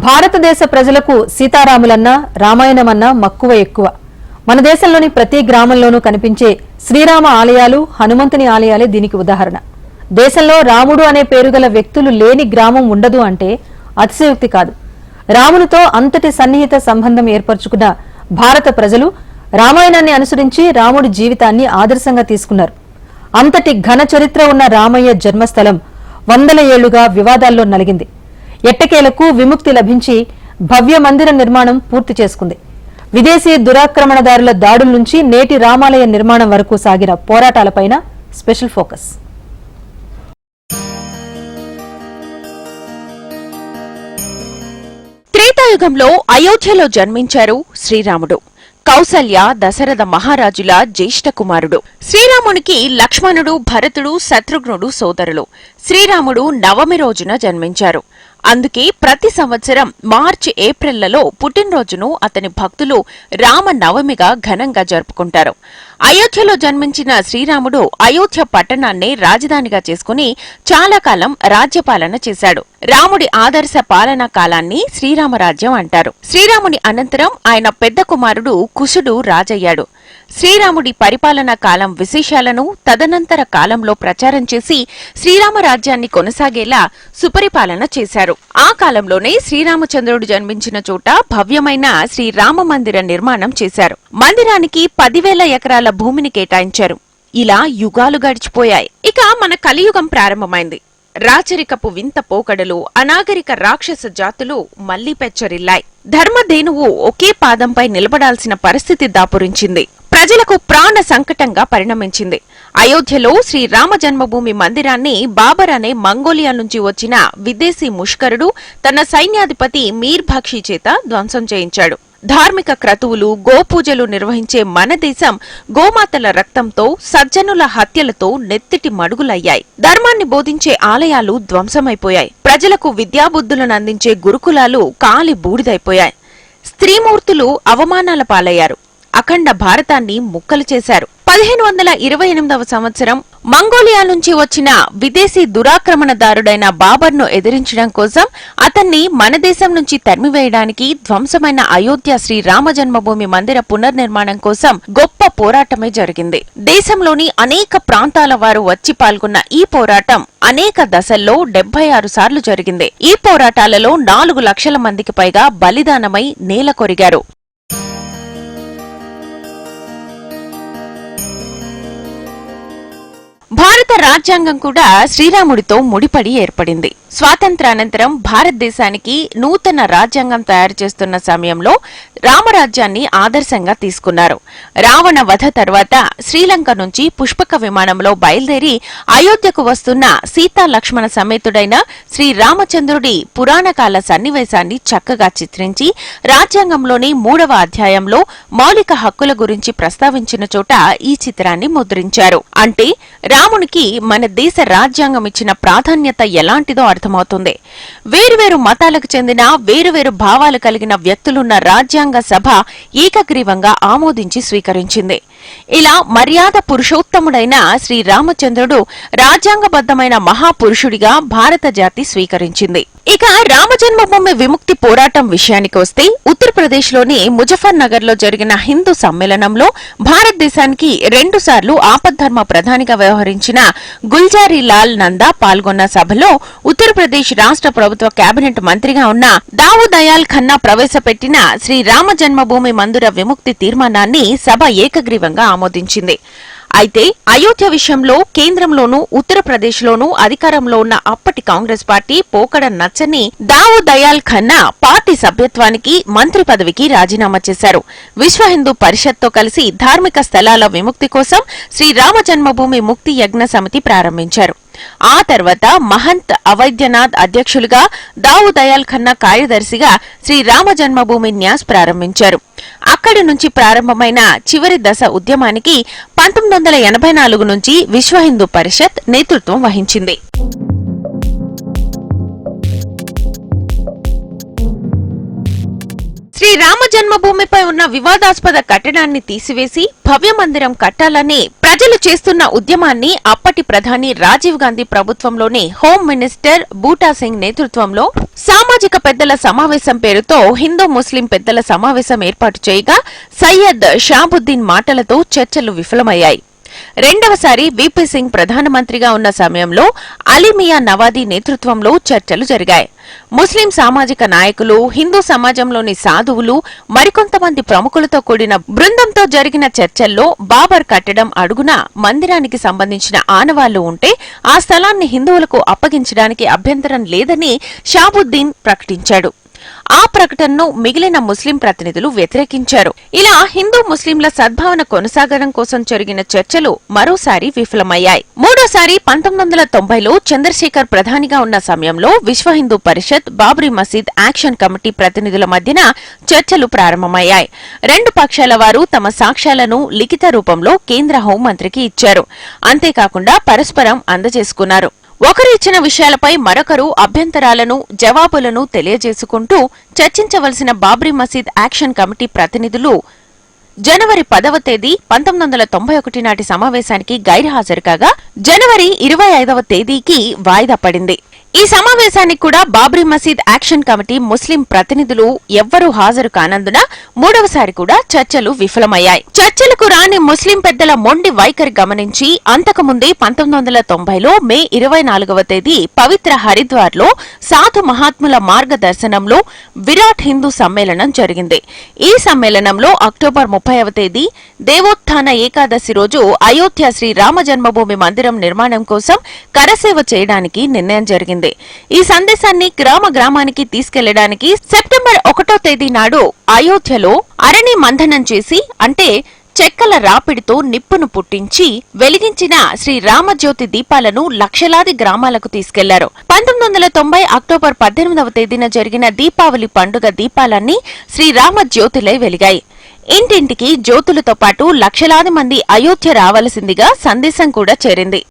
భారతదేశ ప్రజలకు సీతారాములన్నా రామాయణమన్నా మక్కువ ఎక్కువ. మన దేశంలోని ప్రతి గ్రామంలోనూ కనిపించే శ్రీరామ ఆలయాలు, హనుమంతుని ఆలయాలే దీనికి ఉదాహరణ. దేశంలో రాముడు అనే పేరుగల వ్యక్తులు లేని గ్రామం ఉండదు అంటే అతిశయోక్తి కాదు. రామునితో అంతటి సన్నిహిత సంబంధం ఏర్పరచుకున్న భారత ప్రజలు రామాయణాన్ని అనుసరించి రాముడి జీవితాన్ని ఆదర్శంగా తీసుకున్నారు. అంతటి ఘన చరిత్ర ఉన్న రామయ్య జన్మస్థలం వందల ఏళ్లుగా వివాదాల్లో నలిగింది. ఎట్టకేలకు విముక్తి లభించి భవ్య మందిర నిర్మాణం పూర్తి చేసుకుంది. విదేశీ దురాక్రమణదారుల దాడుల నుంచి నేటి రామాలయ నిర్మాణం వరకు సాగిన పోరాటాలపైన స్పెషల్ ఫోకస్. త్రేతాయుగంలో అయోధ్యలో జన్మించారు శ్రీరాముడు. కౌసల్య, దశరథ మహారాజుల జ్యేష్ఠ కుమారుడు. శ్రీరామునికి లక్ష్మణుడు, భరతుడు, శత్రుఘ్నుడు సోదరులు. శ్రీరాముడు నవమి రోజున జన్మించారు. అందుకే ప్రతి సంవత్సరం మార్చి, ఏప్రిళ్లలో పుట్టినరోజును అతని భక్తులు రామ నవమిగా ఘనంగా జరుపుకుంటారు. అయోధ్యలో జన్మించిన శ్రీరాముడు అయోధ్య పట్టణాన్నే రాజధానిగా చేసుకుని చాలా కాలం రాజ్యపాలన చేశాడు. రాముడి ఆదర్శ పాలనా కాలాన్ని శ్రీరామరాజ్యం అంటారు. శ్రీరాముని అనంతరం ఆయన పెద్ద కుమారుడు కుశుడు రాజయ్యాడు. శ్రీరాముడి పరిపాలనా కాలం విశేషాలను తదనంతర కాలంలో ప్రచారం చేసి శ్రీరామరాజ్యాన్ని కొనసాగేలా సుపరిపాలన చేశారు. ఆ కాలంలోనే శ్రీరామచంద్రుడు జన్మించిన చోట భవ్యమైన శ్రీరామ మందిర నిర్మాణం చేశారు. మందిరానికి 10,000 ఎకరాల భూమిని కేటాయించారు. ఇలా యుగాలు గడిచిపోయాయి. ఇక మన కలియుగం ప్రారంభమైంది. రాచరికపు వింత పోకడలు, అనాగరిక రాక్షస జాతులు మళ్లీ పెచ్చరిల్లాయి. ధర్మధేనువు ఒకే పాదంపై నిలబడాల్సిన పరిస్థితి దాపురించింది. ప్రజలకు ప్రాణ సంకటంగా పరిణమించింది. అయోధ్యలో శ్రీరామ జన్మభూమి మందిరాన్ని బాబర్ అనే మంగోలియా నుంచి వచ్చిన విదేశీ ముష్కరుడు తన సైన్యాధిపతి మీర్ భక్షి చేత ధ్వంసం చేయించాడు. ధార్మిక క్రతువులు, గోపూజలు నిర్వహించే మన దేశం గోమాతల రక్తంతో, సజ్జనుల హత్యలతో నెత్తిటి మడుగులయ్యాయి. ధర్మాన్ని బోధించే ఆలయాలు ధ్వంసమైపోయాయి. ప్రజలకు విద్యాబుద్ధులను అందించే గురుకులాలు కాలి బూడిదైపోయాయి. స్త్రీమూర్తులు అవమానాల పాలయ్యారు. అఖండ భారతాన్ని ముక్కలు చేశారు. 1528వ సంవత్సరం మంగోలియా నుంచి వచ్చిన విదేశీ దురాక్రమణదారుడైన బాబర్ను ఎదిరించడం కోసం, అతన్ని మన దేశం నుంచి తరిమివేయడానికి ధ్వంసమైన అయోధ్య శ్రీరామ జన్మభూమి మందిర పునర్నిర్మాణం కోసం గొప్ప పోరాటమే జరిగింది. దేశంలోని అనేక ప్రాంతాల వారు వచ్చి పాల్గొన్న ఈ పోరాటం అనేక దశల్లో 76 సార్లు జరిగింది. ఈ పోరాటాలలో 4 లక్షల మందికి పైగా బలిదానమై నేల కొరిగారు. భారత రాజ్యాంగం కూడా శ్రీరాముడితో ముడిపడి ఏర్పడింది. స్వాతంత్రానంతరం భారతదేశానికి నూతన రాజ్యాంగం తయారు చేస్తున్న సమయంలో రామరాజ్యాన్ని ఆదర్శంగా తీసుకున్నారు. రావణ వధ తర్వాత శ్రీలంక నుంచి పుష్పక విమానంలో బయలుదేరి అయోధ్యకు వస్తున్న సీతా లక్ష్మణ సమేతుడైన శ్రీరామచంద్రుడి పురాణకాల సన్నివేశాన్ని చక్కగా చిత్రించి రాజ్యాంగంలోని 3వ అధ్యాయంలో మౌలిక హక్కుల గురించి ప్రస్తావించిన చోట ఈ చిత్రాన్ని ముద్రించారు. అంటే రామునికి మన దేశ రాజ్యాంగం ఇచ్చిన ప్రాధాన్యత ఎలాంటిదో అర్థమవుతుంది. వేరువేరు మతాలకు చెందిన వేరువేరు భావాలు కలిగిన వ్యక్తులున్న రాజ్యాంగ సభ ఏకగ్రీవంగా ఆమోదించి స్వీకరించింది. ఇలా మర్యాద పురుషోత్తముడైన శ్రీరామచంద్రుడు రాజ్యాంగబద్ధమైన మహాపురుషుడిగా భారత జాతి స్వీకరించింది. ఇక రామజన్మభూమి విముక్తి పోరాటం విషయానికి వస్తే, ఉత్తరప్రదేశ్లోని ముజఫర్ నగర్ లో జరిగిన హిందూ సమ్మేళనంలో భారతదేశానికి 2 సార్లు ఆపద్ధర్మ ప్రధానిగా వ్యవహరించిన గుల్జారీ లాల్ నందా పాల్గొన్న సభలో ఉత్తరప్రదేశ్ రాష్ట్ర ప్రభుత్వ కేబినెట్ మంత్రిగా ఉన్న దావు దయాల్ ఖన్నా ప్రవేశపెట్టిన శ్రీరామ జన్మభూమి మందిర విముక్తి తీర్మానాన్ని సభ ఏకగ్రీవంగా ఆమోదించింది. అయితే అయోధ్య విషయంలో కేంద్రంలోనూ ఉత్తరప్రదేశ్లోనూ అధికారంలో ఉన్న అప్పటి కాంగ్రెస్ పార్టీ పోకడ నచ్చని దావు దయాల్ ఖన్నా పార్టీ సభ్యత్వానికి, మంత్రి పదవికి రాజీనామా చేశారు. విశ్వ హిందూ పరిషత్తో కలిసి ధార్మిక స్థలాల విముక్తి కోసం శ్రీరామ జన్మభూమి ముక్తి యజ్ఞ సమితి ప్రారంభించారు. ఆ తర్వాత మహంత్ అవైద్యనాథ్ అధ్యక్షులుగా, దావు దయాల్ ఖన్నా కార్యదర్శిగా శ్రీరామ జన్మభూమి న్యాస్ ప్రారంభించారు. అక్కడి నుంచి ప్రారంభమైన చివరి దశ ఉద్యమానికి 1984 నుంచి విశ్వ హిందూ పరిషత్ నేతృత్వం వహించింది. శ్రీ శ్రీరామ జన్మభూమిపై ఉన్న వివాదాస్పద కట్టడాన్ని తీసివేసి భవ్య మందిరం కట్టాలని ప్రజలు చేస్తున్న ఉద్యమాన్ని అప్పటి ప్రధాని రాజీవ్ గాంధీ ప్రభుత్వంలోని హోం మినిస్టర్ బూటా సింగ్ నేతృత్వంలో సామాజిక పెద్దల సమావేశం పేరుతో హిందూ ముస్లిం పెద్దల సమావేశం ఏర్పాటు చేయగా సయ్యద్ షాబుద్దీన్ మాటలతో చర్చలు విఫలమయ్యాయి. రెండవసారి వీపీ సింగ్ ప్రధానమంత్రిగా ఉన్న సమయంలో అలీమియా నవాదీ నేతృత్వంలో చర్చలు జరిగాయి. ముస్లిం సామాజిక నాయకులు, హిందూ సమాజంలోని సాధువులు, మరికొంతమంది ప్రముఖులతో కూడిన బృందంతో జరిగిన చర్చల్లో బాబర్ కట్టడం అడుగున మందిరానికి సంబంధించిన ఆనవాళ్లు ఉంటే ఆ స్థలాన్ని హిందువులకు అప్పగించడానికి అభ్యంతరం లేదని షాబుద్దీన్ ప్రకటించాడు. ఆ ప్రకటనను మిగిలిన ముస్లిం ప్రతినిధులు వ్యతిరేకించారు. ఇలా హిందూ ముస్లింల సద్భావన కొనసాగడం కోసం జరిగిన చర్చలు మరోసారి విఫలమయ్యాయి. మూడోసారి 1990లో చంద్రశేఖర్ ప్రధానిగా ఉన్న సమయంలో విశ్వ హిందూ పరిషత్, బాబ్రీ మసీద్ యాక్షన్ కమిటీ ప్రతినిధుల మధ్యన చర్చలు ప్రారంభమయ్యాయి. రెండు పక్షాల వారు తమ సాక్ష్యాలను లిఖిత రూపంలో కేంద్ర హోంమంత్రికి ఇచ్చారు. అంతేకాకుండా పరస్పరం అందజేసుకున్నారు. ఒకరు ఇచ్చిన విషయాలపై మరొకరు అభ్యంతరాలను, జవాబులను తెలియజేసుకుంటూ చర్చించవలసిన బాబ్రీ మసీద్ యాక్షన్ కమిటీ ప్రతినిధులు జనవరి 10వ తేదీ 1991 నాటి సమావేశానికి గైర్హాజరు కాగా జనవరి 25వ తేదీకి వాయిదా పడింది. ఈ సమావేశానికి కూడా బాబ్రీ మసీద్ యాక్షన్ కమిటీ ముస్లిం ప్రతినిధులు ఎవ్వరూ హాజరు కానందున మూడవసారి కూడా చర్చలు విఫలమయ్యాయి. చర్చలకు రాని ముస్లిం పెద్దల మొండి వైఖరి గమనించి అంతకుముందే 1990లో మే 24వ తేదీ పవిత్ర హరిద్వార్లో సాధు మహాత్ముల మార్గదర్శనంలో విరాట్ హిందూ సమ్మేళనం జరిగింది. ఈ సమ్మేళనంలో అక్టోబర్ 30వ తేదీ దేవోత్థాన ఏకాదశి రోజు అయోధ్య శ్రీ రామ జన్మభూమి మందిరం నిర్మాణం కోసం కరసేవ చేయడానికి నిర్ణయం జరిగింది. ఈ సందేశాన్ని గ్రామ గ్రామానికి తీసుకెళ్లడానికి సెప్టెంబర్ 1వ తేదీ నాడు అయోధ్యలో అరణి మంథనం చేసి, అంటే చెక్కల రాపిడితో నిప్పును పుట్టించి వెలిగించిన శ్రీ రామజ్యోతి దీపాలను లక్షలాది గ్రామాలకు తీసుకెళ్లారు. 1990 అక్టోబర్ 18వ తేదీన జరిగిన దీపావళి పండుగ దీపాలన్నీ శ్రీరామజ్యోతిలై వెలిగాయి. ఇంటింటికి జ్యోతులతో పాటు లక్షలాది మంది అయోధ్య రావలసిందిగా సందేశం కూడా చేరింది.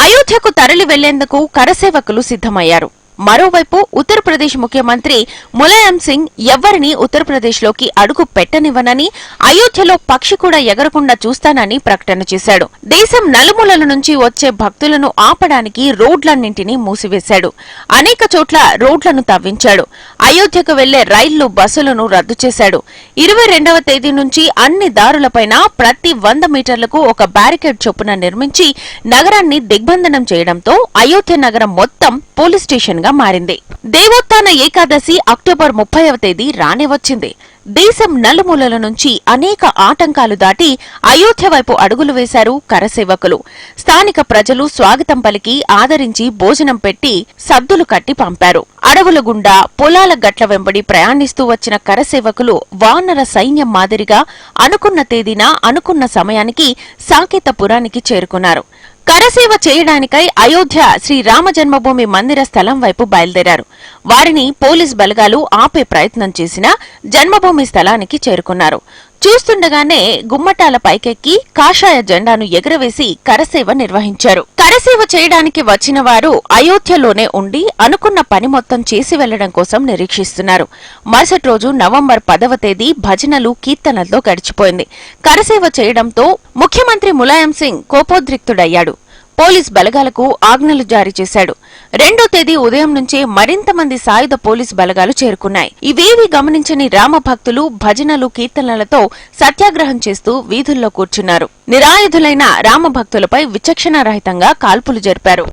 అయోధ్యకు తరలి వెళ్లేందుకు కరసేవకులు సిద్ధమయ్యారు. మరోవైపు ఉత్తరప్రదేశ్ ముఖ్యమంత్రి ములాయం సింగ్ ఎవ్వరినీ ఉత్తరప్రదేశ్లోకి అడుగు పెట్టనివ్వనని, అయోధ్యలో పక్షి కూడా ఎగరకుండా చూస్తానని ప్రకటన చేశాడు. దేశం నలుమూలల నుంచి వచ్చే భక్తులను ఆపడానికి రోడ్లన్నింటినీ మూసివేశాడు. అనేక చోట్ల రోడ్లను తవ్వించాడు. అయోధ్యకు వెళ్లే రైళ్లు, బస్సులను రద్దు చేశాడు. 22వ తేదీ నుంచి అన్ని దారులపైన ప్రతి 100 మీటర్లకు ఒక బ్యారికేడ్ చొప్పున నిర్మించి నగరాన్ని దిగ్బంధనం చేయడంతో అయోధ్య నగరం మొత్తం పోలీస్ స్టేషన్ గా మారింది. దేవోత్థాన ఏకాదశి అక్టోబర్ 30వ తేదీ రానే వచ్చింది. దేశం నలుమూలల నుంచి అనేక ఆటంకాలు దాటి అయోధ్య వైపు అడుగులు వేశారు కరసేవకులు. స్థానిక ప్రజలు స్వాగతం పలికి ఆదరించి భోజనం పెట్టి సద్దులు కట్టి పంపారు. అడవుల గుండా, పొలాల గట్ల వెంబడి ప్రయాణిస్తూ వచ్చిన కరసేవకులు వానర సైన్యం మాదిరిగా అనుకున్న తేదీన, అనుకున్న సమయానికి సాకేతపురానికి చేరుకున్నారు. కరసేవ చేయడానికై అయోధ్య శ్రీ రామ జన్మభూమి మందిర స్థలం వైపు బయలుదేరారు. వారిని పోలీస్ బలగాలు ఆపే ప్రయత్నం చేసినా జన్మభూమి స్థలానికి చేరుకున్నారు. చూస్తుండగానే గుమ్మటాల పైకెక్కి కాషాయ జెండాను ఎగురవేసి కరసేవ నిర్వహించారు. కరసేవ చేయడానికి వచ్చిన వారు అయోధ్యలోనే ఉండి అనుకున్న పని మొత్తం చేసి వెళ్లడం కోసం నిరీక్షిస్తున్నారు. మరుసటి రోజు నవంబర్ 10వ తేదీ భజనలు, కీర్తనలతో గడిచిపోయింది. కరసేవ చేయడంతో ముఖ్యమంత్రి ములాయం సింగ్ కోపోద్రిక్తుడయ్యాడు. పోలీస్ బలగాలకు ఆజ్ఞలు జారీ చేశాడు. 2వ తేదీ ఉదయం నుంచే మరింత మంది సాయుధ పోలీస్ బలగాలు చేరుకున్నాయి. ఇవేవీ గమనించని రామభక్తులు భజనలు, కీర్తనలతో సత్యాగ్రహం చేస్తూ వీధుల్లో కూర్చున్నారు. నిరాయుధులైన రామభక్తులపై విచక్షణారహితంగా కాల్పులు జరిపారు.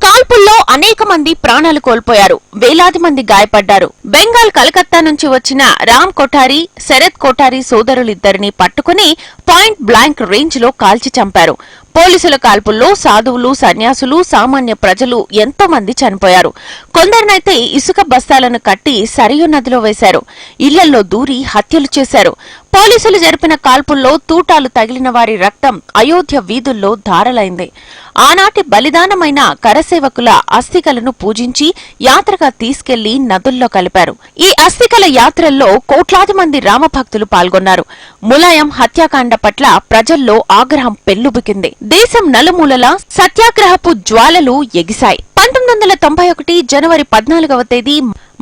కాల్పుల్లో అనేక మంది ప్రాణాలు కోల్పోయారు. వేలాది మంది గాయపడ్డారు. బెంగాల్, కలకత్తా నుంచి వచ్చిన రామ్ కోఠారీ, శరత్ కోఠారీ సోదరులిద్దరినీ పట్టుకుని పాయింట్ బ్లాంక్ రేంజ్ లో కాల్చి చంపారు. పోలీసుల కాల్పుల్లో సాధువులు, సన్యాసులు, సామాన్య ప్రజలు ఎంతో మంది చనిపోయారు. కొందరినైతే ఇసుక బస్తాలను కట్టి సరియు నదిలో వేశారు. ఇళ్లల్లో దూరి హత్యలు చేశారు. పోలీసులు జరిపిన కాల్పుల్లో తూటాలు తగిలిన వారి రక్తం అయోధ్య వీధుల్లో ధారలైంది. ఆనాటి బలిదానమైన కరసేవకుల అస్థికలను పూజించి యాత్రగా తీసుకెళ్లి నదుల్లో కలిపారు. ఈ అస్థికల యాత్రల్లో కోట్లాది మంది రామభక్తులు పాల్గొన్నారు. ములాయం హత్యాకాండ పట్ల ప్రజల్లో ఆగ్రహం పెల్లుబికింది. దేశం నలుమూలలా సత్యాగ్రహపు జ్వాలలు ఎగిశాయి. 1991 జనవరి 14వ తేదీ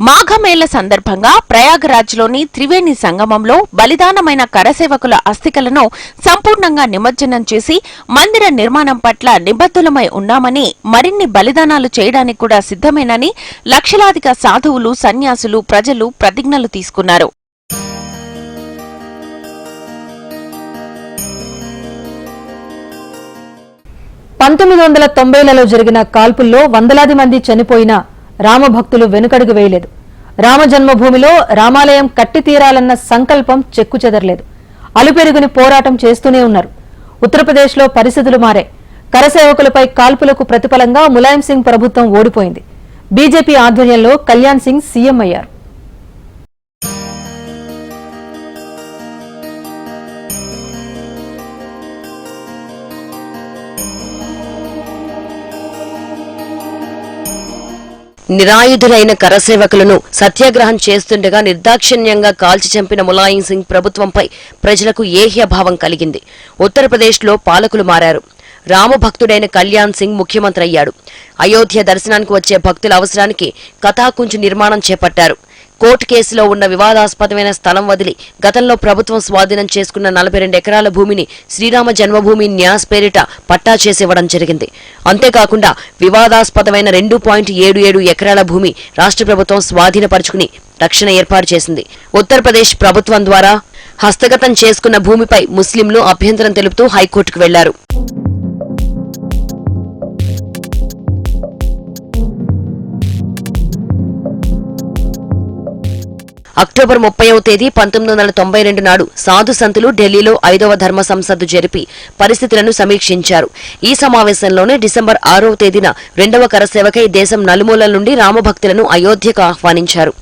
మాఘమేళ సందర్భంగా ప్రయాగరాజ్లోని త్రివేణి సంగమంలో బలిదానమైన కరసేవకుల అస్థికలను సంపూర్ణంగా నిమజ్జనం చేసి మందిర నిర్మాణం పట్ల నిబద్ధులమై ఉన్నామని, మరిన్ని బలిదానాలు చేయడానికి కూడా సిద్ధమేనని లక్షలాదిగా సాధువులు, సన్యాసులు, ప్రజలు ప్రతిజ్ఞలు తీసుకున్నారు. పంతొమ్మిది 1990లలో జరిగిన కాల్పుల్లో వందలాది మంది చనిపోయినా రామభక్తులు వెనుకడుగు వేయలేదు. రామ జన్మభూమిలో రామాలయం కట్టి తీరాలన్న సంకల్పం చెక్కుచెదరలేదు. అలుపెరుగుని పోరాటం చేస్తూనే ఉన్నారు. ఉత్తరప్రదేశ్లో పరిస్థితులు మారాయి. కరసేవకులపై కాల్పులకు ప్రతిఫలంగా ములాయం సింగ్ ప్రభుత్వం ఓడిపోయింది. బీజేపీ ఆధ్వర్యంలో కళ్యాణ్ సింగ్ సీఎం అయ్యారు. నిరాయుధులైన కరసేవకులను సత్యాగ్రహం చేస్తుండగా నిర్దాక్షిణ్యంగా కాల్చి చంపిన ములాయం సింగ్ ప్రభుత్వంపై ప్రజలకు ఏహ్యభావం కలిగింది. ఉత్తరప్రదేశ్లో పాలకులు మారారు. రామభక్తుడైన కళ్యాణ్ సింగ్ ముఖ్యమంత్రి అయ్యాడు. అయోధ్య దర్శనానికి వచ్చే భక్తుల అవసరానికి కథాకుంజు నిర్మాణం చేపట్టారు. కోర్టు కేసులో ఉన్న వివాదాస్పదమైన స్థలం వదిలి గతంలో ప్రభుత్వం స్వాధీనం చేసుకున్న 42 ఎకరాల భూమిని శ్రీరామ జన్మభూమి న్యాస్ పేరిట పట్టా చేసివ్వడం జరిగింది. అంతేకాకుండా వివాదాస్పదమైన 2.77 ఎకరాల భూమి రాష్ట్ర ప్రభుత్వం స్వాధీనపరుచుకుని రక్షణ ఏర్పాటు చేసింది. ఉత్తరప్రదేశ్ ప్రభుత్వం ద్వారా హస్తగతం చేసుకున్న భూమిపై ముస్లింలు అభ్యంతరం తెలుపుతూ హైకోర్టుకు వెళ్లారు. అక్టోబర్ 30వ తేదీ 1992 నాడు సాధు సంతులు ఢిల్లీలో 5వ ధర్మ సంసద్దు జరిపి పరిస్థితులను సమీక్షించారు. ఈ సమావేశంలోనే డిసెంబర్ 6వ తేదీన 2వ కరసేవకై దేశం నలుమూలల నుండి రామభక్తులను అయోధ్యకు ఆహ్వానించారు.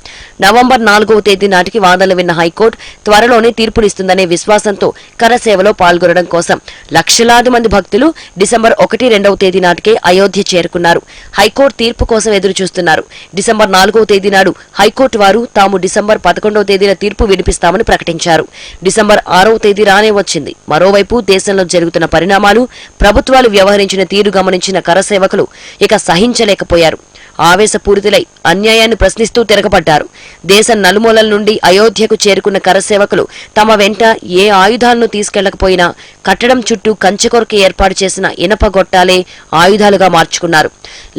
నవంబర్ 4వ తేదీ నాటికి వాదనలు విన్న హైకోర్టు త్వరలోనే తీర్పునిస్తుందనే విశ్వాసంతో కరసేవలో పాల్గొనడం కోసం లక్షలాది మంది భక్తులు డిసెంబర్ 1, 2వ తేదీ నాటికే అయోధ్య చేరుకున్నారు. హైకోర్టు తీర్పు కోసం ఎదురుచూస్తున్నారు. డిసెంబర్ 4వ తేదీ నాడు హైకోర్టు వారు తాము డిసెంబర్ 11వ తేదీన తీర్పు వినిపిస్తామని ప్రకటించారు. డిసెంబర్ 6వ తేదీ రానే వచ్చింది. మరోవైపు దేశంలో జరుగుతున్న పరిణామాలు, ప్రభుత్వాలు వ్యవహరించిన తీరు గమనించిన కరసేవకులు ఇక సహించలేకపోయారు. ఆవేశపూరితులై అన్యాయాన్ని ప్రశ్నిస్తూ తిరగబడ్డారు. దేశం నలుమూలల నుండి అయోధ్యకు చేరుకున్న కరసేవకులు తమ వెంట ఏ ఆయుధాలను తీసుకెళ్లకపోయినా కట్టడం చుట్టూ కంచె కొరకు ఏర్పాటు చేసిన ఇనప గొట్టాలే ఆయుధాలుగా మార్చుకున్నారు.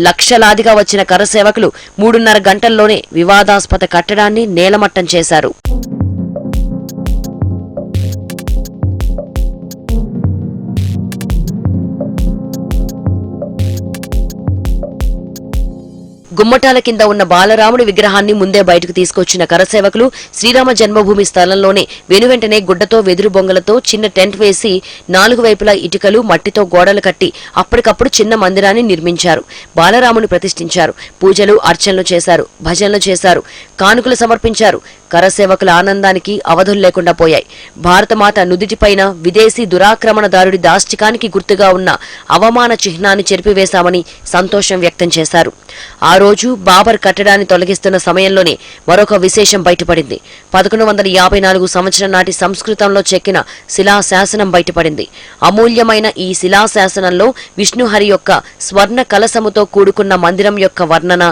లక్షలాదిగా వచ్చిన కరసేవకులు 3.5 గంటల్లోనే వివాదాస్పద కట్టడాన్ని నేలమట్టం చేశారు. గుమ్మటాల కింద ఉన్న బాలరాముడి విగ్రహాన్ని ముందే బయటకు తీసుకొచ్చిన కరసేవకులు శ్రీరామ జన్మభూమి స్థలంలోనే వెనువెంటనే గుడ్డతో వెదురు బొంగలతో చిన్న టెంట్ వేసి 4 వైపులా ఇటుకలు, మట్టితో గోడలు కట్టి అప్పటికప్పుడు చిన్న మందిరాన్ని నిర్మించారు. బాలరాముని ప్రతిష్ఠించారు. పూజలు, అర్చనలు చేశారు. భజనలు చేశారు. కానుకలు సమర్పించారు. కరసేవకుల ఆనందానికి అవధులు లేకుండా పోయాయి. భారతమాత నుదిటిపైన విదేశీ దురాక్రమణదారుడి దాష్టికానికి గుర్తుగా ఉన్న అవమాన చిహ్నాన్ని చెరిపివేశామని సంతోషం వ్యక్తం చేశారు. ఆ రోజు బాబర్ కట్టడాన్ని తొలగిస్తున్న సమయంలోనే మరొక విశేషం బయటపడింది. 1154 సంవత్సరం నాటి సంస్కృతంలో చెక్కిన శిలాశాసనం బయటపడింది. అమూల్యమైన ఈ శిలాశాసనంలో విష్ణుహరి యొక్క స్వర్ణ కలసముతో కూడుకున్న మందిరం యొక్క వర్ణన,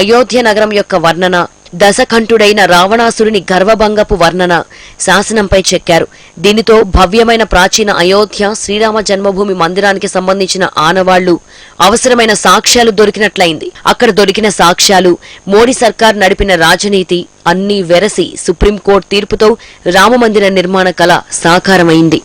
అయోధ్య నగరం యొక్క వర్ణన, దశకంఠుడైన రావణాసురుని గర్వభంగపు వర్ణన శాసనంపై చెక్కారు. దీనితో భవ్యమైన ప్రాచీన అయోధ్య శ్రీరామ జన్మభూమి మందిరానికి సంబంధించిన ఆనవాళ్లు, అవసరమైన సాక్ష్యాలు దొరికినట్లయింది. అక్కడ దొరికిన సాక్ష్యాలు, మోడీ సర్కార్ నడిపిన రాజనీతి అన్నీ వెరసి సుప్రీంకోర్టు తీర్పుతో రామమందిర నిర్మాణ కళ సాకారమైంది.